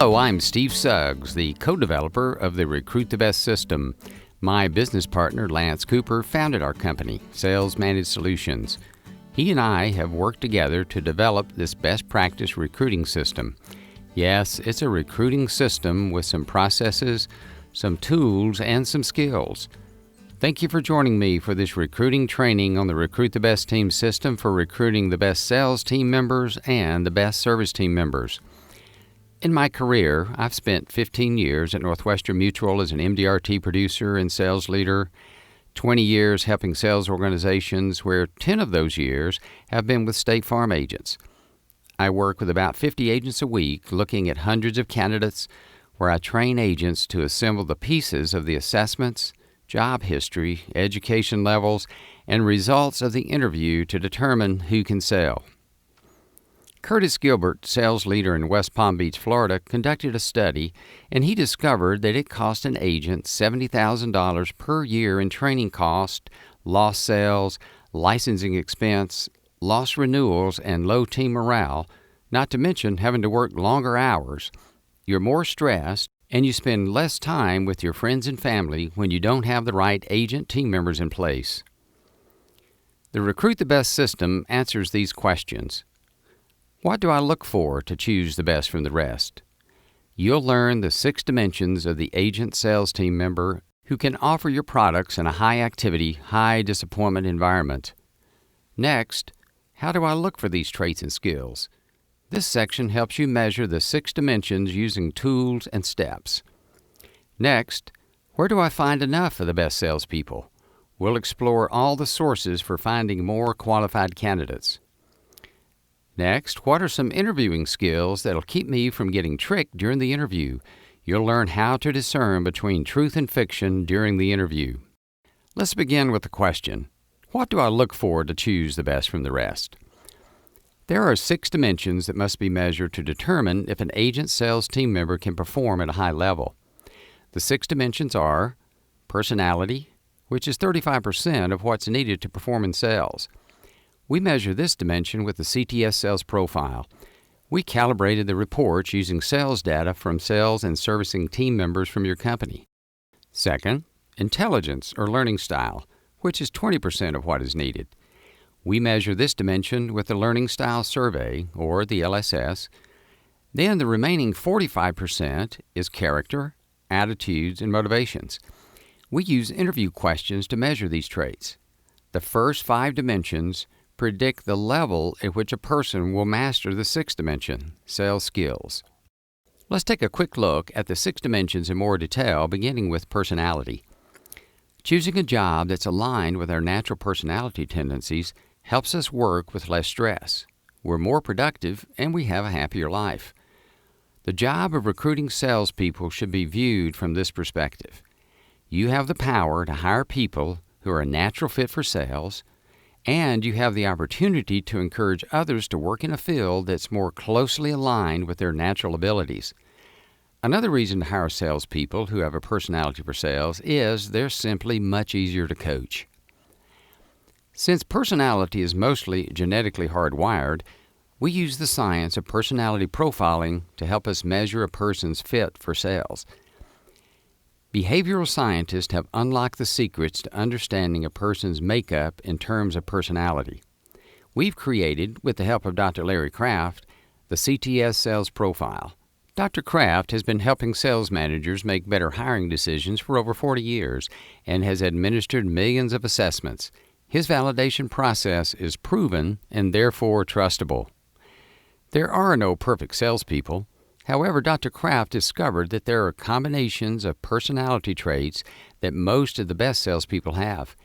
Hello, I'm Steve Suggs, the co-developer of the Recruit the Best system. My business partner, Lance Cooper, founded our company, Sales Managed Solutions. He and I have worked together to develop this best practice recruiting system. Yes, it's a recruiting system with some processes, some tools, and some skills. Thank you for joining me for this recruiting training on the Recruit the Best team system for recruiting the best sales team members and the best service team members. In my career, I've spent 15 years at Northwestern Mutual as an MDRT producer and sales leader, 20 years helping sales organizations, where 10 of those years have been with State Farm agents. I work with about 50 agents a week, looking at hundreds of candidates, where I train agents to assemble the pieces of the assessments, job history, education levels, and results of the interview to determine who can sell. Curtis Gilbert, sales leader in West Palm Beach, Florida, conducted a study, and he discovered that it cost an agent $70,000 per year in training cost, lost sales, licensing expense, lost renewals, and low team morale, not to mention having to work longer hours. You're more stressed, and you spend less time with your friends and family when you don't have the right agent team members in place. The Recruit the Best system answers these questions. What do I look for to choose the best from the rest? You'll learn the 6 dimensions of the agent sales team member who can offer your products in a high-activity, high-disappointment environment. Next, how do I look for these traits and skills? This section helps you measure the 6 dimensions using tools and steps. Next, where do I find enough of the best salespeople? We'll explore all the sources for finding more qualified candidates. Next, what are some interviewing skills that'll keep me from getting tricked during the interview? You'll learn how to discern between truth and fiction during the interview. Let's begin with the question, what do I look for to choose the best from the rest? There are 6 dimensions that must be measured to determine if an agent sales team member can perform at a high level. The 6 dimensions are personality, which is 35% of what's needed to perform in sales. We measure this dimension with the CTS Sales Profile. We calibrated the reports using sales data from sales and servicing team members from your company. Second, intelligence or learning style, which is 20% of what is needed. We measure this dimension with the Learning Style Survey, or the LSS. Then the remaining 45% is character, attitudes, and motivations. We use interview questions to measure these traits. The first 5 dimensions predict the level at which a person will master the 6th dimension, sales skills. Let's take a quick look at the 6 dimensions in more detail, beginning with personality. Choosing a job that's aligned with our natural personality tendencies helps us work with less stress. We're more productive, and we have a happier life. The job of recruiting salespeople should be viewed from this perspective. You have the power to hire people who are a natural fit for sales, and you have the opportunity to encourage others to work in a field that's more closely aligned with their natural abilities. Another reason to hire salespeople who have a personality for sales is they're simply much easier to coach. Since personality is mostly genetically hardwired, we use the science of personality profiling to help us measure a person's fit for sales. Behavioral scientists have unlocked the secrets to understanding a person's makeup in terms of personality. We've created, with the help of Dr. Larry Kraft, the CTS Sales Profile. Dr. Kraft has been helping sales managers make better hiring decisions for over 40 years and has administered millions of assessments. His validation process is proven and therefore trustable. There are no perfect salespeople. However, Dr. Kraft discovered that there are combinations of personality traits that most of the best salespeople have.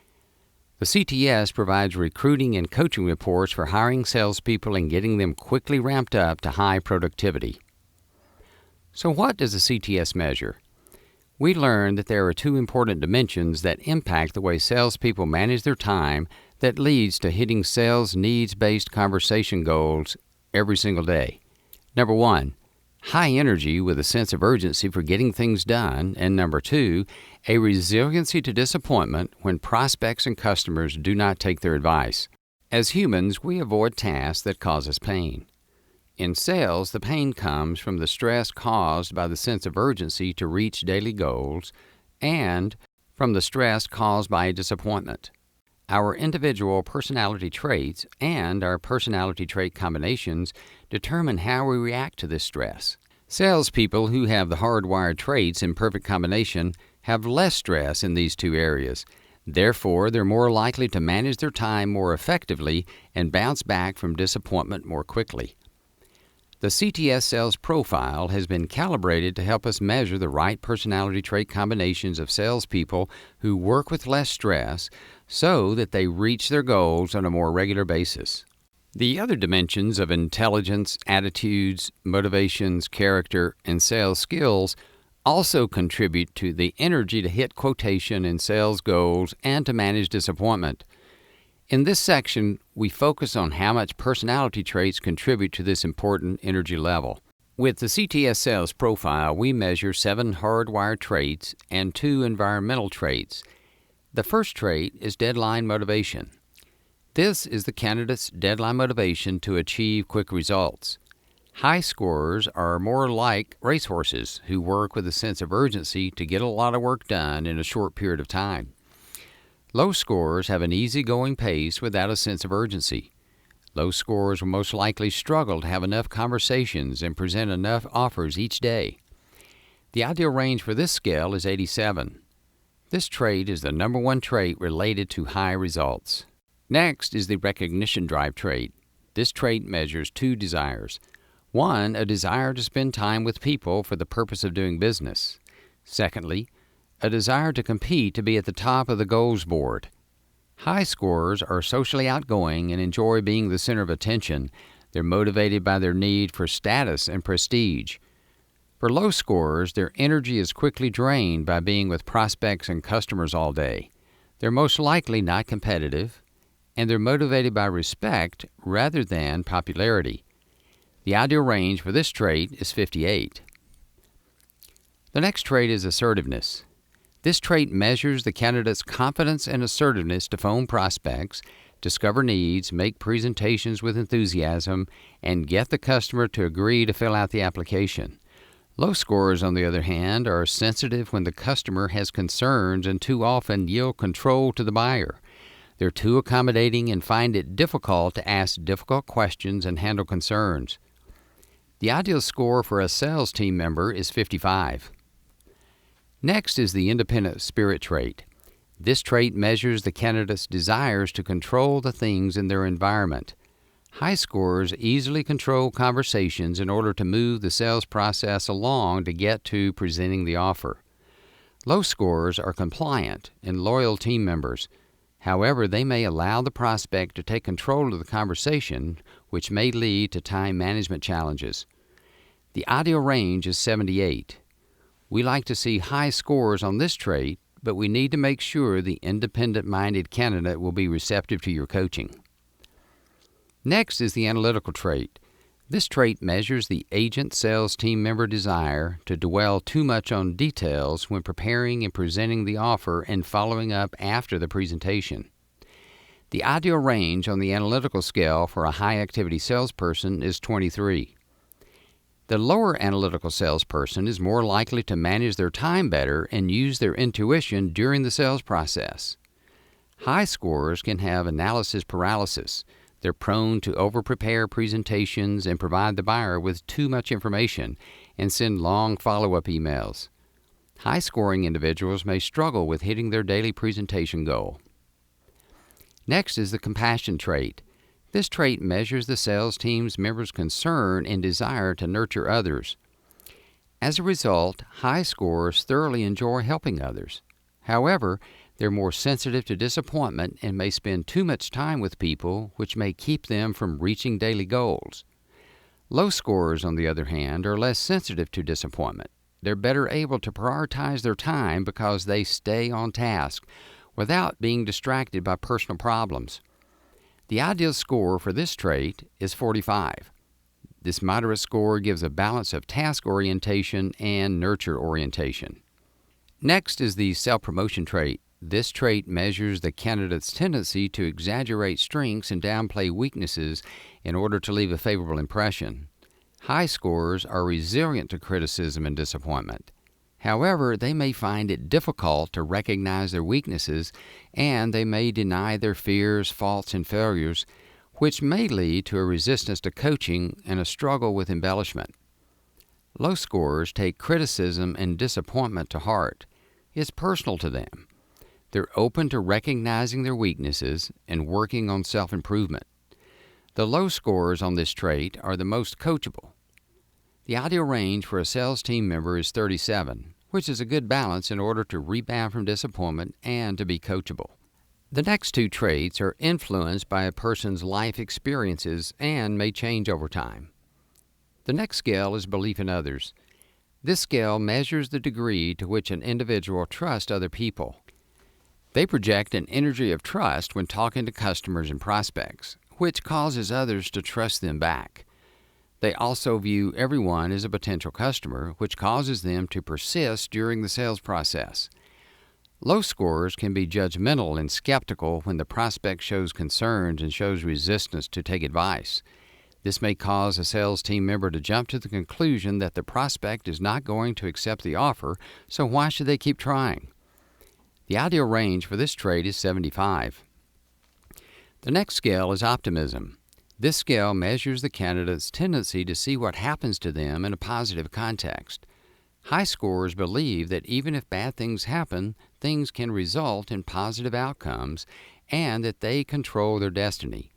The CTS provides recruiting and coaching reports for hiring salespeople and getting them quickly ramped up to high productivity. So what does the CTS measure? We learned that there are 2 important dimensions that impact the way salespeople manage their time that leads to hitting sales needs-based conversation goals every single day. Number 1, high energy with a sense of urgency for getting things done, and number 2, a resiliency to disappointment when prospects and customers do not take their advice. As humans, we avoid tasks that cause us pain. In sales, the pain comes from the stress caused by the sense of urgency to reach daily goals and from the stress caused by a disappointment. Our individual personality traits and our personality trait combinations determine how we react to this stress. Salespeople who have the hardwired traits in perfect combination have less stress in these two areas. Therefore, they're more likely to manage their time more effectively and bounce back from disappointment more quickly. The CTS Sales Profile has been calibrated to help us measure the right personality trait combinations of salespeople who work with less stress so that they reach their goals on a more regular basis. The other dimensions of intelligence, attitudes, motivations, character, and sales skills also contribute to the energy to hit quotation and sales goals and to manage disappointment. In this section, we focus on how much personality traits contribute to this important energy level. With the CTS Sales Profile, we measure 7 hardwired traits and 2 environmental traits. The first trait is deadline motivation. This is the candidate's deadline motivation to achieve quick results. High scorers are more like racehorses who work with a sense of urgency to get a lot of work done in a short period of time. Low scorers have an easygoing pace without a sense of urgency. Low scorers will most likely struggle to have enough conversations and present enough offers each day. The ideal range for this scale is 87. This trait is the number 1 trait related to high results. Next is the recognition drive trait. This trait measures 2 desires. 1, a desire to spend time with people for the purpose of doing business. Secondly, a desire to compete to be at the top of the goals board. High scorers are socially outgoing and enjoy being the center of attention. They're motivated by their need for status and prestige. For low scorers, their energy is quickly drained by being with prospects and customers all day. They're most likely not competitive, and they're motivated by respect rather than popularity. The ideal range for this trait is 58. The next trait is assertiveness. This trait measures the candidate's confidence and assertiveness to phone prospects, discover needs, make presentations with enthusiasm, and get the customer to agree to fill out the application. Low scorers, on the other hand, are sensitive when the customer has concerns and too often yield control to the buyer. They're too accommodating and find it difficult to ask difficult questions and handle concerns. The ideal score for a sales team member is 55. Next is the independent spirit trait. This trait measures the candidate's desires to control the things in their environment. High scorers easily control conversations in order to move the sales process along to get to presenting the offer. Low scorers are compliant and loyal team members. However, they may allow the prospect to take control of the conversation, which may lead to time management challenges. The ideal range is 78. We like to see high scores on this trait, but we need to make sure the independent-minded candidate will be receptive to your coaching. Next is the analytical trait. This trait measures the agent sales team member desire to dwell too much on details when preparing and presenting the offer and following up after the presentation. The ideal range on the analytical scale for a high-activity salesperson is 23. The lower analytical salesperson is more likely to manage their time better and use their intuition during the sales process. High scorers can have analysis paralysis. They're prone to over-prepare presentations and provide the buyer with too much information and send long follow-up emails. High-scoring individuals may struggle with hitting their daily presentation goal. Next is the compassion trait. This trait measures the sales team's members' concern and desire to nurture others. As a result, high scorers thoroughly enjoy helping others. However, they're more sensitive to disappointment and may spend too much time with people, which may keep them from reaching daily goals. Low scorers, on the other hand, are less sensitive to disappointment. They're better able to prioritize their time because they stay on task without being distracted by personal problems. The ideal score for this trait is 45. This moderate score gives a balance of task orientation and nurture orientation. Next is the self-promotion trait. This trait measures the candidate's tendency to exaggerate strengths and downplay weaknesses in order to leave a favorable impression. High scorers are resilient to criticism and disappointment. However, they may find it difficult to recognize their weaknesses, and they may deny their fears, faults, and failures, which may lead to a resistance to coaching and a struggle with embellishment. Low scorers take criticism and disappointment to heart. It's personal to them. They're open to recognizing their weaknesses and working on self-improvement. The low scorers on this trait are the most coachable. The ideal range for a sales team member is 37, which is a good balance in order to rebound from disappointment and to be coachable. The next two traits are influenced by a person's life experiences and may change over time. The next scale is belief in others. This scale measures the degree to which an individual trusts other people. They project an energy of trust when talking to customers and prospects, which causes others to trust them back. They also view everyone as a potential customer, which causes them to persist during the sales process. Low scorers can be judgmental and skeptical when the prospect shows concerns and shows resistance to take advice. This may cause a sales team member to jump to the conclusion that the prospect is not going to accept the offer, so why should they keep trying? The ideal range for this trait is 75. The next scale is optimism. This scale measures the candidate's tendency to see what happens to them in a positive context. High scorers believe that even if bad things happen, things can result in positive outcomes and that they control their destiny.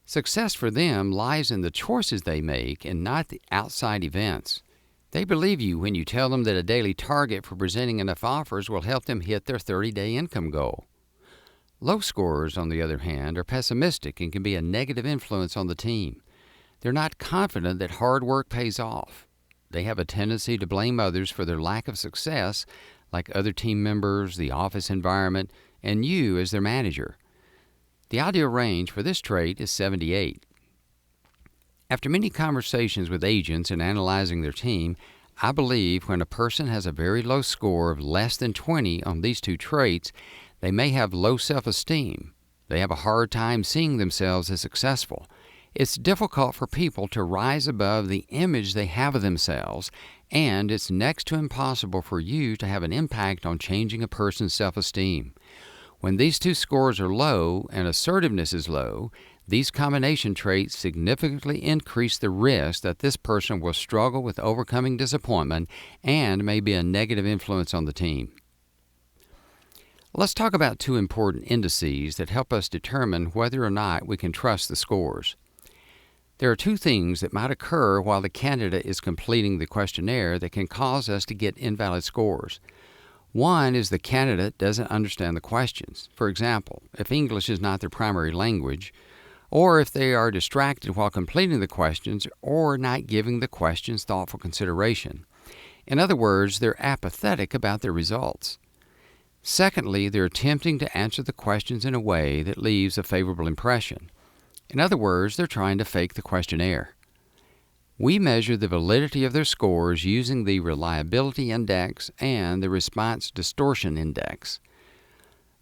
Success for them lies in the choices they make and not the outside events. They believe you when you tell them that a daily target for presenting enough offers will help them hit their 30-day income goal. Low scorers, on the other hand, are pessimistic and can be a negative influence on the team. They're not confident that hard work pays off. They have a tendency to blame others for their lack of success, like other team members, the office environment, and you as their manager. The ideal range for this trait is 78. After many conversations with agents and analyzing their team, I believe when a person has a very low score of less than 20 on these two traits, they may have low self-esteem. They have a hard time seeing themselves as successful. It's difficult for people to rise above the image they have of themselves, and it's next to impossible for you to have an impact on changing a person's self-esteem. When these two scores are low and assertiveness is low, these combination traits significantly increase the risk that this person will struggle with overcoming disappointment and may be a negative influence on the team. Let's talk about two important indices that help us determine whether or not we can trust the scores. There are two things that might occur while the candidate is completing the questionnaire that can cause us to get invalid scores. One is the candidate doesn't understand the questions. For example, if English is not their primary language, or if they are distracted while completing the questions or not giving the questions thoughtful consideration. In other words, they're apathetic about their results. Secondly, they're attempting to answer the questions in a way that leaves a favorable impression. In other words, they're trying to fake the questionnaire. We measure the validity of their scores using the Reliability Index and the Response Distortion Index.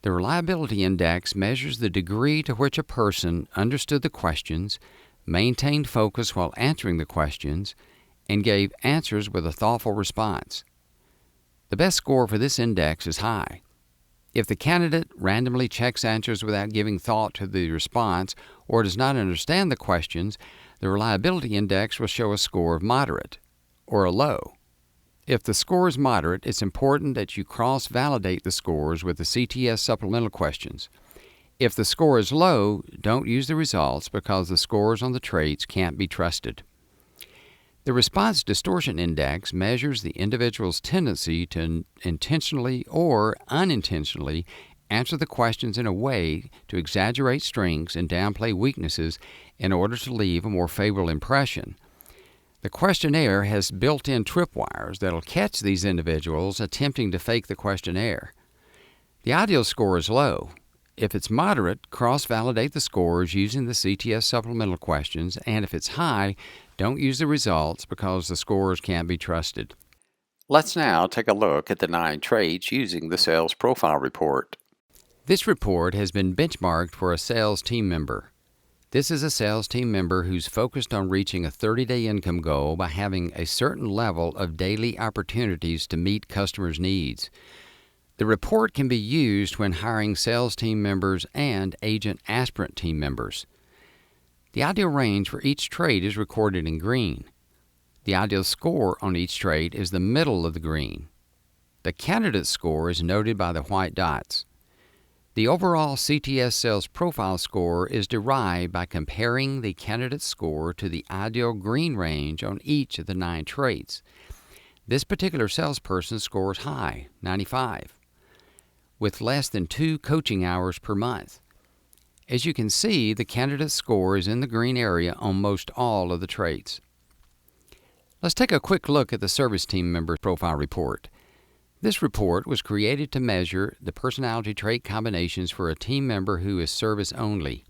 The Reliability Index measures the degree to which a person understood the questions, maintained focus while answering the questions, and gave answers with a thoughtful response. The best score for this index is high. If the candidate randomly checks answers without giving thought to the response or does not understand the questions, the Reliability Index will show a score of moderate or a low. If the score is moderate, it's important that you cross-validate the scores with the CTS supplemental questions. If the score is low, don't use the results because the scores on the traits can't be trusted. The Response Distortion Index measures the individual's tendency to intentionally or unintentionally answer the questions in a way to exaggerate strengths and downplay weaknesses in order to leave a more favorable impression. The questionnaire has built-in tripwires that'll catch these individuals attempting to fake the questionnaire. The ideal score is low. If it's moderate, cross-validate the scores using the CTS supplemental questions, and if it's high, don't use the results because the scores can't be trusted. Let's now take a look at the 9 traits using the Sales Profile report. This report has been benchmarked for a sales team member. This is a sales team member who's focused on reaching a 30-day income goal by having a certain level of daily opportunities to meet customers' needs. The report can be used when hiring sales team members and agent aspirant team members. The ideal range for each trait is recorded in green. The ideal score on each trait is the middle of the green. The candidate score is noted by the white dots. The overall CTS Sales Profile score is derived by comparing the candidate score to the ideal green range on each of the 9 traits. This particular salesperson scores high, 95, with less than 2 coaching hours per month. As you can see, the candidate score is in the green area on most all of the traits. Let's take a quick look at the service team member profile report. This report was created to measure the personality trait combinations for a team member who is service only.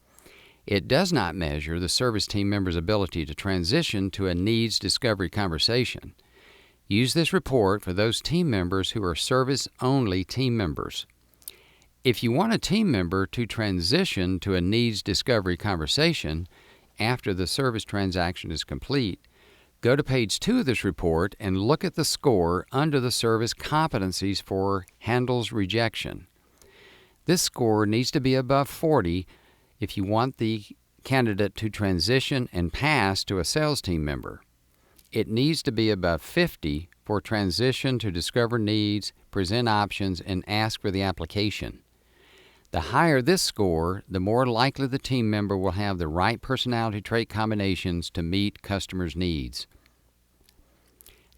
It does not measure the service team member's ability to transition to a needs discovery conversation. Use this report for those team members who are service only team members. If you want a team member to transition to a needs discovery conversation after the service transaction is complete, go to page 2 of this report and look at the score under the service competencies for handles rejection. This score needs to be above 40 if you want the candidate to transition and pass to a sales team member. It needs to be above 50 for transition to discover needs, present options, and ask for the application. The higher this score, the more likely the team member will have the right personality trait combinations to meet customers' needs.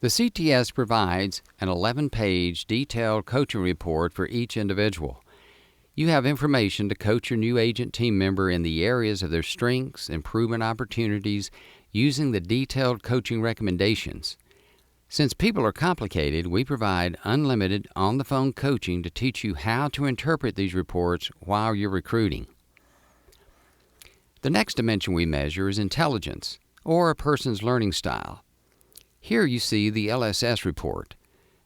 The CTS provides an 11-page detailed coaching report for each individual. You have information to coach your new agent team member in the areas of their strengths, improvement opportunities, using the detailed coaching recommendations. Since people are complicated, we provide unlimited on-the-phone coaching to teach you how to interpret these reports while you're recruiting. The next dimension we measure is intelligence, or a person's learning style. Here you see the LSS report.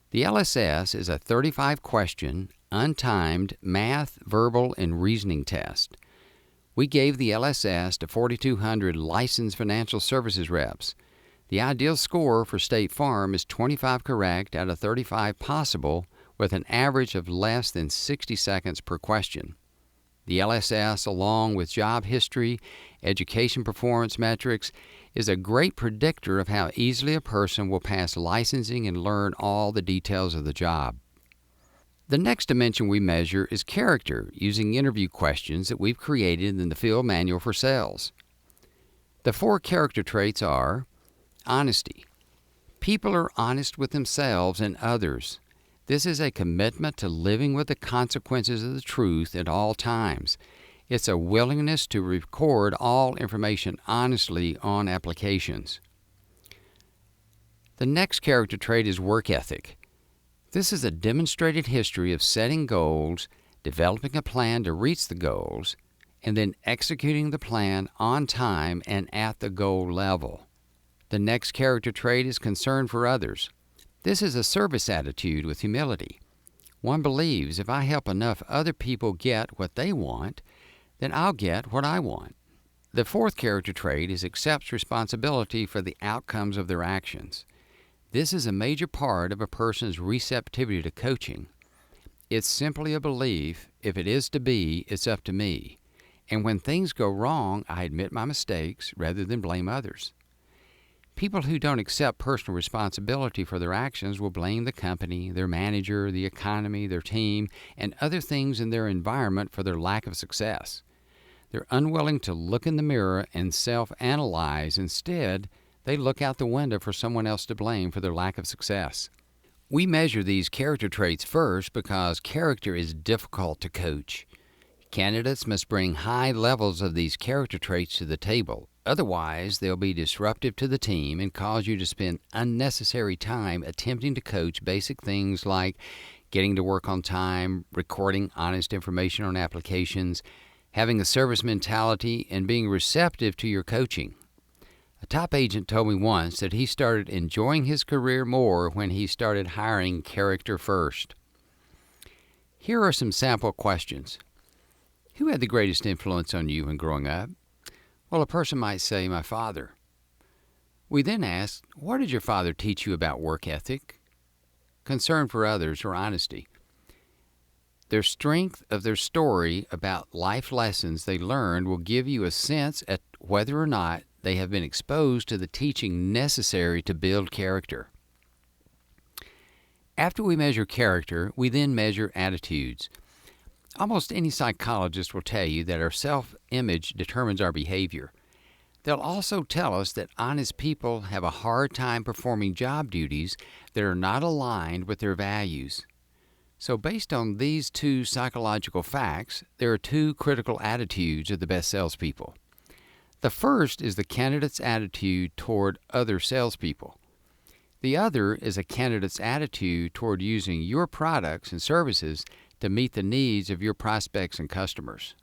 The LSS is a 35-question, untimed math, verbal, and reasoning test. We gave the LSS to 4,200 licensed financial services reps. The ideal score for State Farm is 25 correct out of 35 possible, with an average of less than 60 seconds per question. The LSS, along with job history, education performance metrics, is a great predictor of how easily a person will pass licensing and learn all the details of the job. The next dimension we measure is character, using interview questions that we've created in the Field Manual for Sales. The 4 character traits are honesty. People are honest with themselves and others. This is a commitment to living with the consequences of the truth at all times. It's a willingness to record all information honestly on applications. The next character trait is work ethic. This is a demonstrated history of setting goals, developing a plan to reach the goals, and then executing the plan on time and at the goal level. The next character trait is concern for others. This is a service attitude with humility. One believes if I help enough other people get what they want, then I'll get what I want. The 4th character trait is accepts responsibility for the outcomes of their actions. This is a major part of a person's receptivity to coaching. It's simply a belief, if it is to be, it's up to me. And when things go wrong, I admit my mistakes rather than blame others. People who don't accept personal responsibility for their actions will blame the company, their manager, the economy, their team, and other things in their environment for their lack of success. They're unwilling to look in the mirror and self-analyze. Instead, they look out the window for someone else to blame for their lack of success. We measure these character traits first because character is difficult to coach. Candidates must bring high levels of these character traits to the table. Otherwise, they'll be disruptive to the team and cause you to spend unnecessary time attempting to coach basic things like getting to work on time, recording honest information on applications, having a service mentality, and being receptive to your coaching. A top agent told me once that he started enjoying his career more when he started hiring character first. Here are some sample questions. Who had the greatest influence on you when growing up? Well, a person might say, "My father." We then ask, "What did your father teach you about work ethic, concern for others, or honesty?" Their strength of their story about life lessons they learned will give you a sense at whether or not they have been exposed to the teaching necessary to build character. After we measure character, we then measure attitudes. Almost any psychologist will tell you that our self-image determines our behavior. They'll also tell us that honest people have a hard time performing job duties that are not aligned with their values. So based on these two psychological facts, there are two critical attitudes of the best salespeople. The first is the candidate's attitude toward other salespeople. The other is a candidate's attitude toward using your products and services to meet the needs of your prospects and customers.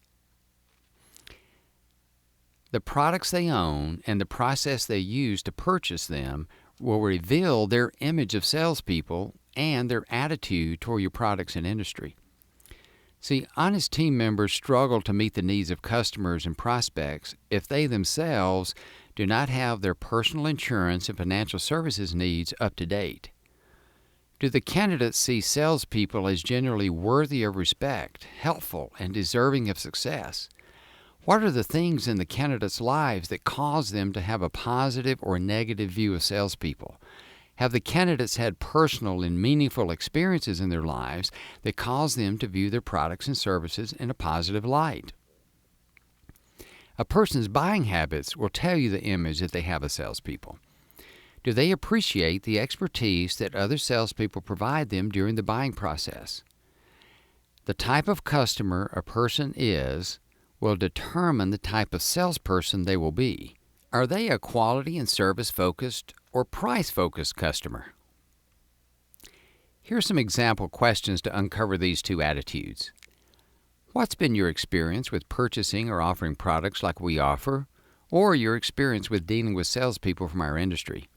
The products they own and the process they use to purchase them will reveal their image of salespeople and their attitude toward your products and industry. See, honest team members struggle to meet the needs of customers and prospects if they themselves do not have their personal insurance and financial services needs up to date. Do the candidates see salespeople as generally worthy of respect, helpful, and deserving of success? What are the things in the candidates' lives that cause them to have a positive or negative view of salespeople? Have the candidates had personal and meaningful experiences in their lives that cause them to view their products and services in a positive light? A person's buying habits will tell you the image that they have of salespeople. Do they appreciate the expertise that other salespeople provide them during the buying process? The type of customer a person is will determine the type of salesperson they will be. Are they a quality and service-focused or price-focused customer? Here are some example questions to uncover these two attitudes. What's been your experience with purchasing or offering products like we offer, or your experience with dealing with salespeople from our industry?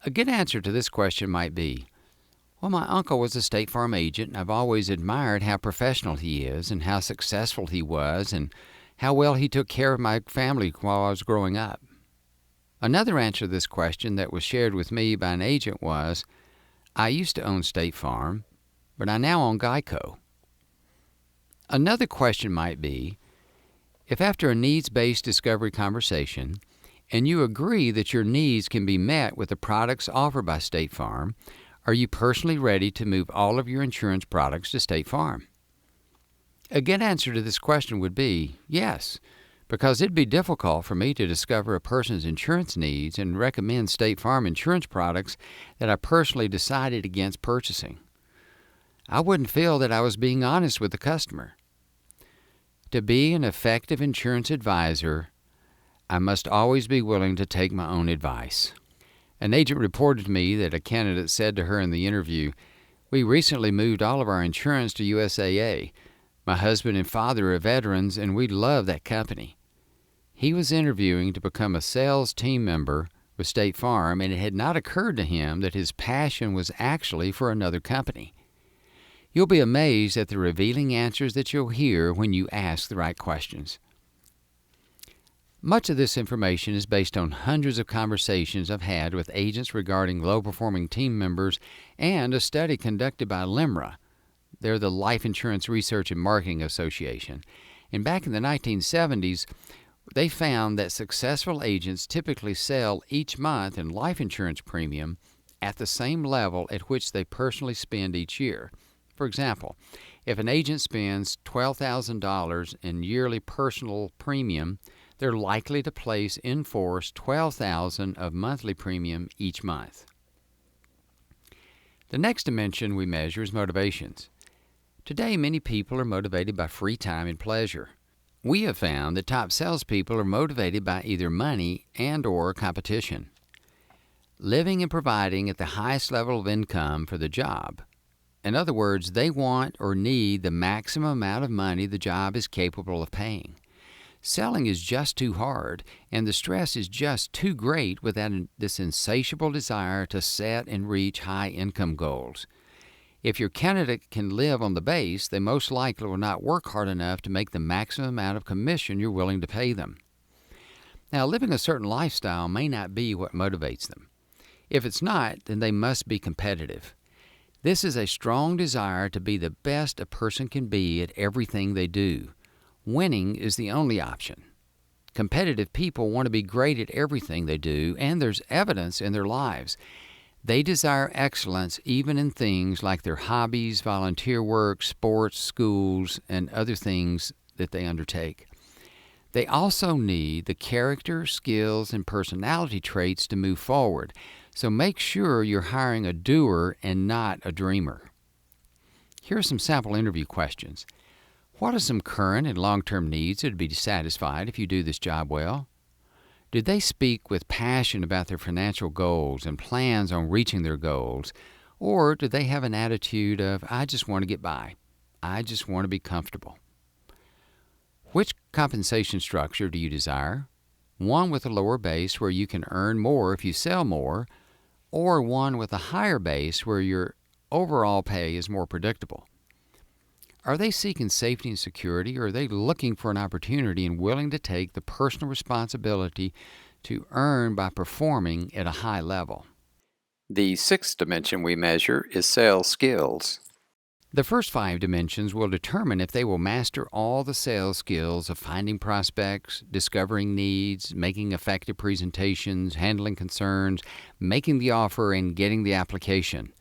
A good answer to this question might be, "Well, my uncle was a State Farm agent, and I've always admired how professional he is and how successful he was and how well he took care of my family while I was growing up." Another answer to this question that was shared with me by an agent was, "I used to own State Farm, but I now own Geico." Another question might be, if after a needs-based discovery conversation, and you agree that your needs can be met with the products offered by State Farm, are you personally ready to move all of your insurance products to State Farm? A good answer to this question would be yes, because it'd be difficult for me to discover a person's insurance needs and recommend State Farm insurance products that I personally decided against purchasing. I wouldn't feel that I was being honest with the customer. To be an effective insurance advisor, I must always be willing to take my own advice. An agent reported to me that a candidate said to her in the interview, "We recently moved all of our insurance to USAA. My husband and father are veterans, and we love that company." He was interviewing to become a sales team member with State Farm, and it had not occurred to him that his passion was actually for another company. You'll be amazed at the revealing answers that you'll hear when you ask the right questions. Much of this information is based on hundreds of conversations I've had with agents regarding low-performing team members and a study conducted by LIMRA. They're the Life Insurance Research and Marketing Association. And back in the 1970s, they found that successful agents typically sell each month in life insurance premium at the same level at which they personally spend each year. For example, if an agent spends $12,000 in yearly personal premium, they're likely to place in force $12,000 of monthly premium each month. The next dimension we measure is motivations. Today, many people are motivated by free time and pleasure. We have found that top salespeople are motivated by either money and/or competition. Living and providing at the highest level of income for the job. In other words, they want or need the maximum amount of money the job is capable of paying. Selling is just too hard, and the stress is just too great without this insatiable desire to set and reach high income goals. If your candidate can live on the base, they most likely will not work hard enough to make the maximum amount of commission you're willing to pay them. Now, living a certain lifestyle may not be what motivates them. If it's not, then they must be competitive. This is a strong desire to be the best a person can be at everything they do. Winning is the only option. Competitive people want to be great at everything they do, and there's evidence in their lives. They desire excellence even in things like their hobbies, volunteer work, sports, schools, and other things that they undertake. They also need the character, skills, and personality traits to move forward, so make sure you're hiring a doer and not a dreamer. Here are some sample interview questions. What are some current and long-term needs that would be satisfied if you do this job well? Do they speak with passion about their financial goals and plans on reaching their goals? Or do they have an attitude of, I just want to get by. I just want to be comfortable? Which compensation structure do you desire? One with a lower base where you can earn more if you sell more, or one with a higher base where your overall pay is more predictable? Are they seeking safety and security, or are they looking for an opportunity and willing to take the personal responsibility to earn by performing at a high level? The sixth dimension we measure is sales skills. The first 5 dimensions will determine if they will master all the sales skills of finding prospects, discovering needs, making effective presentations, handling concerns, making the offer, and getting the application.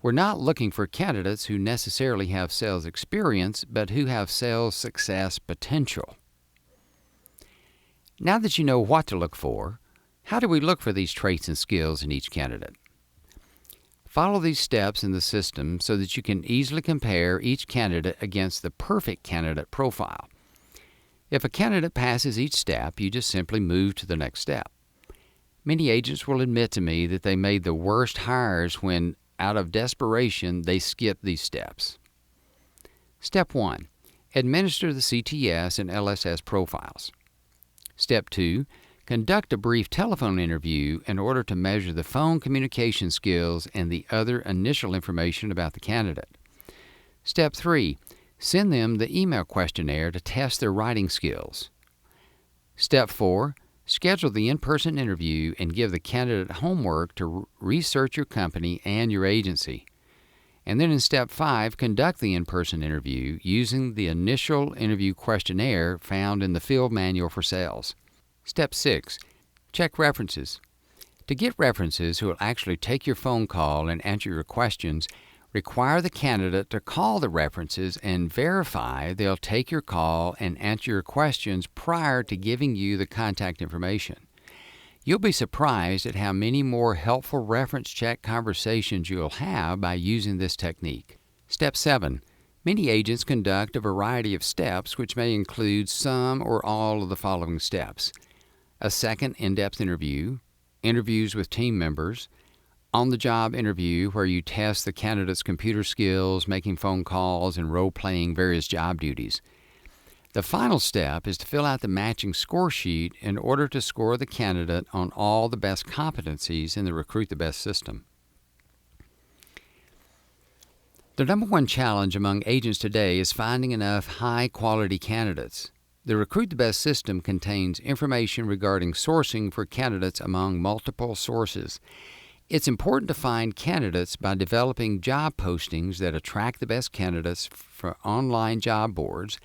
We're not looking for candidates who necessarily have sales experience, but who have sales success potential. Now that you know what to look for, how do we look for these traits and skills in each candidate? Follow these steps in the system so that you can easily compare each candidate against the perfect candidate profile. If a candidate passes each step, you just simply move to the next step. Many agents will admit to me that they made the worst hires when, out of desperation, they skipped these steps. Step 1. Administer the CTS and LSS profiles. Step 2. Conduct a brief telephone interview in order to measure the phone communication skills and the other initial information about the candidate. Step 3. Send them the email questionnaire to test their writing skills. Step 4. Schedule the in-person interview and give the candidate homework to research your company and your agency. And then in Step 5, conduct the in-person interview using the initial interview questionnaire found in the field manual for sales. Step 6. Check references. To get references who will actually take your phone call and answer your questions, require the candidate to call the references and verify they'll take your call and answer your questions prior to giving you the contact information. You'll be surprised at how many more helpful reference check conversations you'll have by using this technique. Step 7. Many agents conduct a variety of steps which may include some or all of the following steps: a second in-depth interview, interviews with team members, on-the-job interview where you test the candidate's computer skills, making phone calls, and role-playing various job duties. The final step is to fill out the matching score sheet in order to score the candidate on all the best competencies in the Recruit the Best system. The number one challenge among agents today is finding enough high-quality candidates. The Recruit the Best system contains information regarding sourcing for candidates among multiple sources. It's important to find candidates by developing job postings that attract the best candidates for online job boards,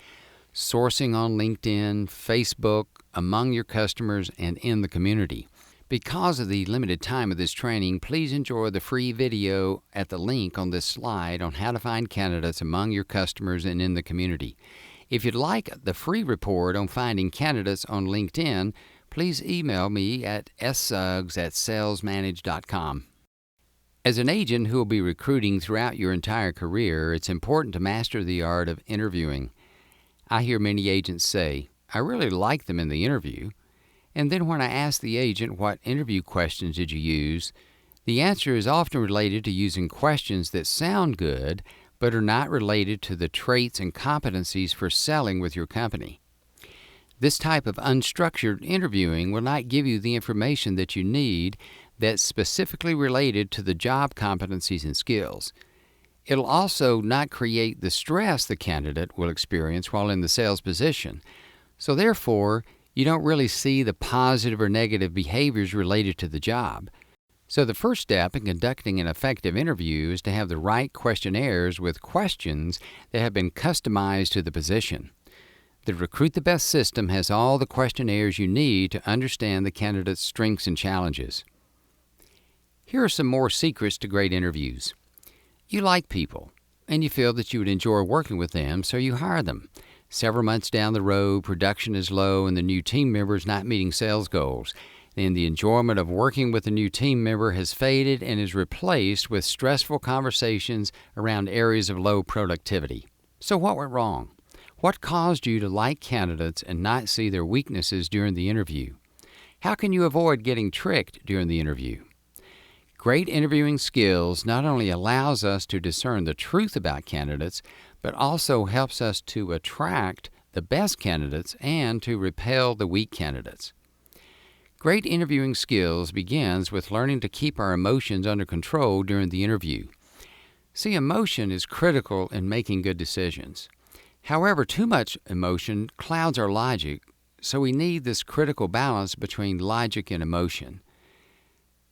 sourcing on LinkedIn, Facebook, among your customers, and in the community. Because of the limited time of this training, please enjoy the free video at the link on this slide on how to find candidates among your customers and in the community. If you'd like the free report on finding candidates on LinkedIn, please email me at suggs@salesmanage.com. As an agent who will be recruiting throughout your entire career, it's important to master the art of interviewing. I hear many agents say, I really like them in the interview. And then when I ask the agent what interview questions did you use, the answer is often related to using questions that sound good, but are not related to the traits and competencies for selling with your company. This type of unstructured interviewing will not give you the information that you need that's specifically related to the job competencies and skills. It'll also not create the stress the candidate will experience while in the sales position. So therefore, You don't really see the positive or negative behaviors related to the job. So the first step in conducting an effective interview is to have the right questionnaires with questions that have been customized to the position. The Recruit the Best system has all the questionnaires you need to understand the candidate's strengths and challenges. Here are some more secrets to great interviews. You like people, and you feel that you would enjoy working with them, so you hire them. Several months down the road, production is low and the new team member is not meeting sales goals. Then the enjoyment of working with the new team member has faded and is replaced with stressful conversations around areas of low productivity. So what went wrong? What caused you to like candidates and not see their weaknesses during the interview? How can you avoid getting tricked during the interview? Great interviewing skills not only allows us to discern the truth about candidates, but also helps us to attract the best candidates and to repel the weak candidates. Great interviewing skills begins with learning to keep our emotions under control during the interview. See, emotion is critical in making good decisions. However, too much emotion clouds our logic, so we need this critical balance between logic and emotion.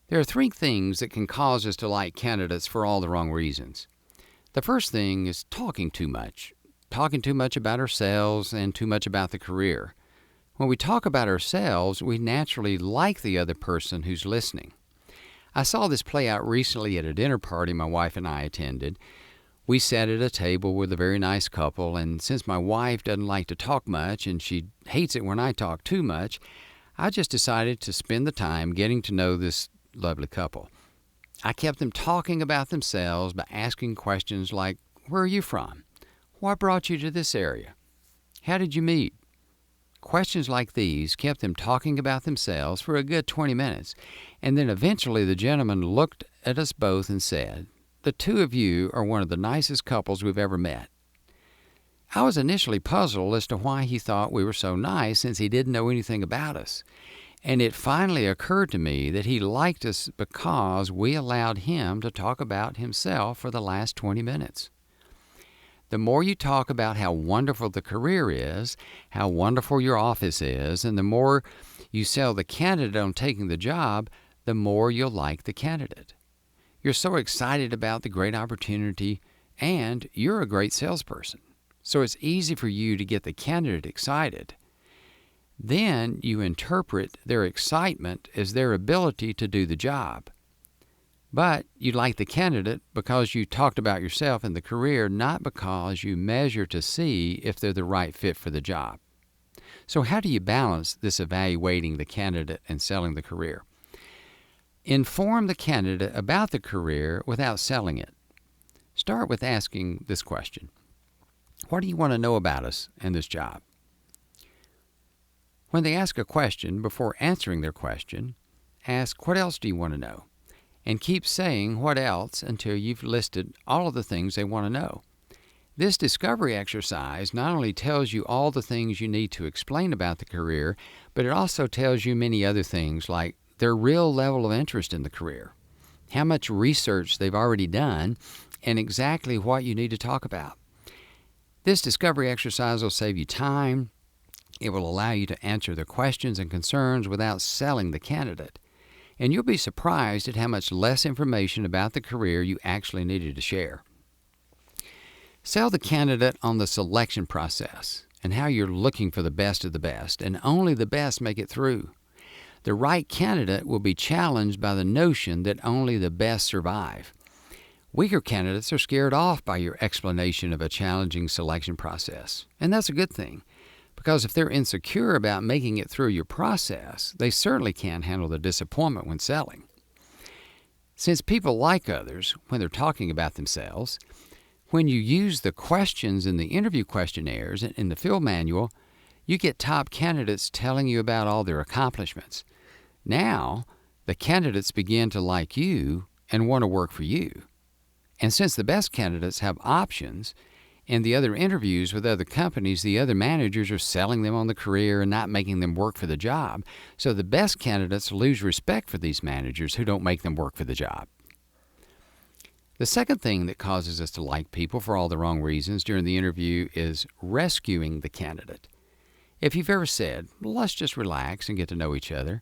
There are three things that can cause us to like candidates for all the wrong reasons. The first thing is talking too much about ourselves and too much about the career. When we talk about ourselves, we naturally like the other person who's listening. I saw this play out recently at a dinner party my wife and I attended. We sat at a table with a very nice couple, and since my wife doesn't like to talk much and she hates it when I talk too much, I just decided to spend the time getting to know this lovely couple. I kept them talking about themselves by asking questions like, "Where are you from? What brought you to this area? How did you meet?" Questions like these kept them talking about themselves for a good 20 minutes, and then eventually the gentleman looked at us both and said, "The two of you are one of the nicest couples we've ever met." I was initially puzzled as to why he thought we were so nice since he didn't know anything about us. And it finally occurred to me that he liked us because we allowed him to talk about himself for the last 20 minutes. The more you talk about how wonderful the career is, how wonderful your office is, and the more you sell the candidate on taking the job, the more you'll like the candidate. You're so excited about the great opportunity, and you're a great salesperson. So it's easy for you to get the candidate excited. Then you interpret their excitement as their ability to do the job. But you like the candidate because you talked about yourself and the career, not because you measure to see if they're the right fit for the job. So how do you balance this evaluating the candidate and selling the career? Inform the candidate about the career without selling it. Start with asking this question: what do you want to know about us and this job? When they ask a question, before answering their question, ask, "What else do you want to know?" And keep saying "what else" until you've listed all of the things they want to know. This discovery exercise not only tells you all the things you need to explain about the career, but it also tells you many other things like their real level of interest in the career, how much research they've already done, and exactly what you need to talk about. This discovery exercise will save you time. It will allow you to answer their questions and concerns without selling the candidate. And you'll be surprised at how much less information about the career you actually needed to share. Sell the candidate on the selection process and how you're looking for the best of the best, and only the best make it through. The right candidate will be challenged by the notion that only the best survive. Weaker candidates are scared off by your explanation of a challenging selection process, and that's a good thing. Because if they're insecure about making it through your process, they certainly can't handle the disappointment when selling. Since people like others when they're talking about themselves, when you use the questions in the interview questionnaires and in the field manual, you get top candidates telling you about all their accomplishments. Now, the candidates begin to like you and want to work for you. And since the best candidates have options, in the other interviews with other companies, the other managers are selling them on the career and not making them work for the job. So the best candidates lose respect for these managers who don't make them work for the job. The second thing that causes us to like people for all the wrong reasons during the interview is rescuing the candidate. If you've ever said, let's just relax and get to know each other,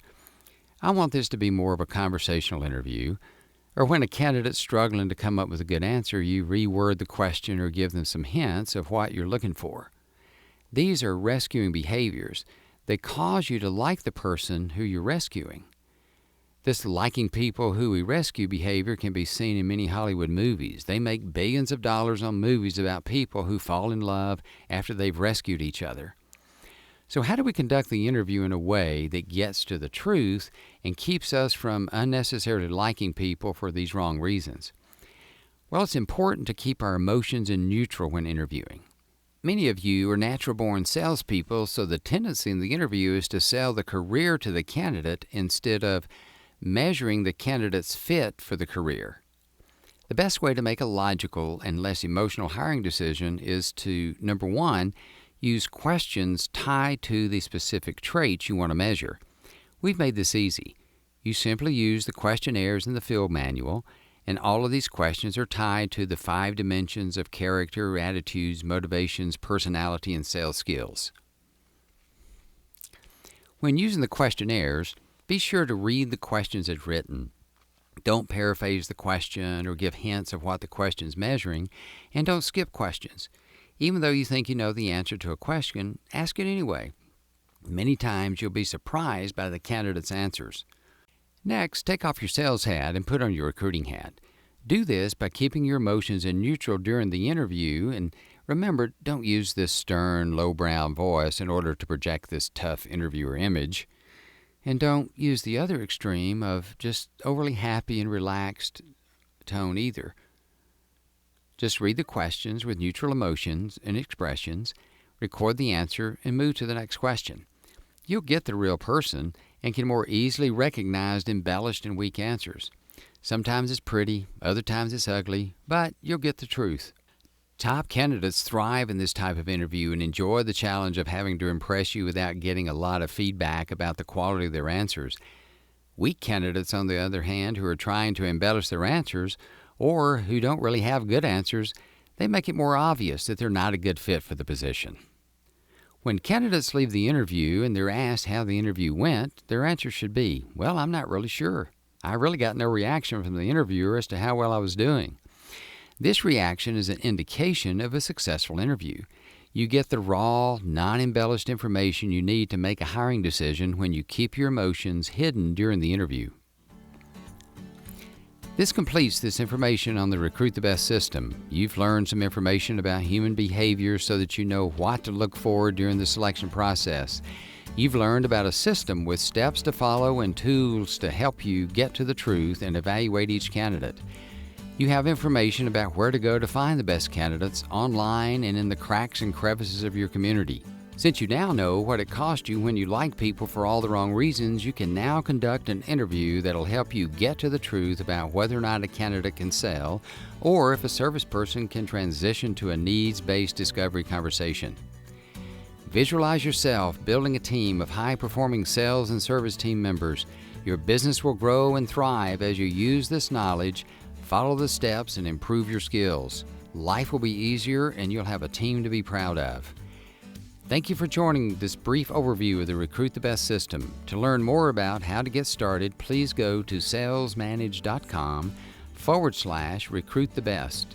I want this to be more of a conversational interview, or when a candidate's struggling to come up with a good answer, you reword the question or give them some hints of what you're looking for. These are rescuing behaviors that cause you to like the person who you're rescuing. This liking people who we rescue behavior can be seen in many Hollywood movies. They make billions of dollars on movies about people who fall in love after they've rescued each other. So how do we conduct the interview in a way that gets to the truth and keeps us from unnecessarily liking people for these wrong reasons? Well, it's important to keep our emotions in neutral when interviewing. Many of you are natural-born salespeople, so the tendency in the interview is to sell the career to the candidate instead of measuring the candidate's fit for the career. The best way to make a logical and less emotional hiring decision is to, number one, use questions tied to the specific traits you want to measure. We've made this easy. You simply use the questionnaires in the field manual, and all of these questions are tied to the 5 dimensions of character, attitudes, motivations, personality, and sales skills. When using the questionnaires, be sure to read the questions as written. Don't paraphrase the question or give hints of what the question's measuring, and don't skip questions. Even though you think you know the answer to a question, ask it anyway. Many times you'll be surprised by the candidate's answers. Next, take off your sales hat and put on your recruiting hat. Do this by keeping your emotions in neutral during the interview, and remember, don't use this stern, lowbrow voice in order to project this tough interviewer image. And don't use the other extreme of just overly happy and relaxed tone either. Just read the questions with neutral emotions and expressions, record the answer, and move to the next question. You'll get the real person and can more easily recognize embellished and weak answers. Sometimes it's pretty, other times it's ugly, but you'll get the truth. Top candidates thrive in this type of interview and enjoy the challenge of having to impress you without getting a lot of feedback about the quality of their answers. Weak candidates, on the other hand, who are trying to embellish their answers or who don't really have good answers, they make it more obvious that they're not a good fit for the position. When candidates leave the interview and they're asked how the interview went, their answer should be, well, I'm not really sure. I really got no reaction from the interviewer as to how well I was doing. This reaction is an indication of a successful interview. You get the raw, non-embellished information you need to make a hiring decision when you keep your emotions hidden during the interview. This completes this information on the Recruit the Best system. You've learned some information about human behavior so that you know what to look for during the selection process. You've learned about a system with steps to follow and tools to help you get to the truth and evaluate each candidate. You have information about where to go to find the best candidates online and in the cracks and crevices of your community. Since you now know what it cost you when you like people for all the wrong reasons, you can now conduct an interview that'll help you get to the truth about whether or not a candidate can sell, or if a service person can transition to a needs-based discovery conversation. Visualize yourself building a team of high-performing sales and service team members. Your business will grow and thrive as you use this knowledge, follow the steps, and improve your skills. Life will be easier and you'll have a team to be proud of. Thank you for joining this brief overview of the Recruit the Best system. To learn more about how to get started, please go to salesmanage.com/recruitthebest.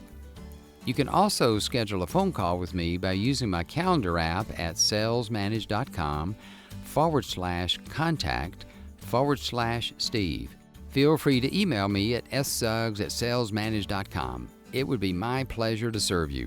You can also schedule a phone call with me by using my calendar app at salesmanage.com/contact/Steve. Feel free to email me at ssuggs@salesmanage.com. It would be my pleasure to serve you.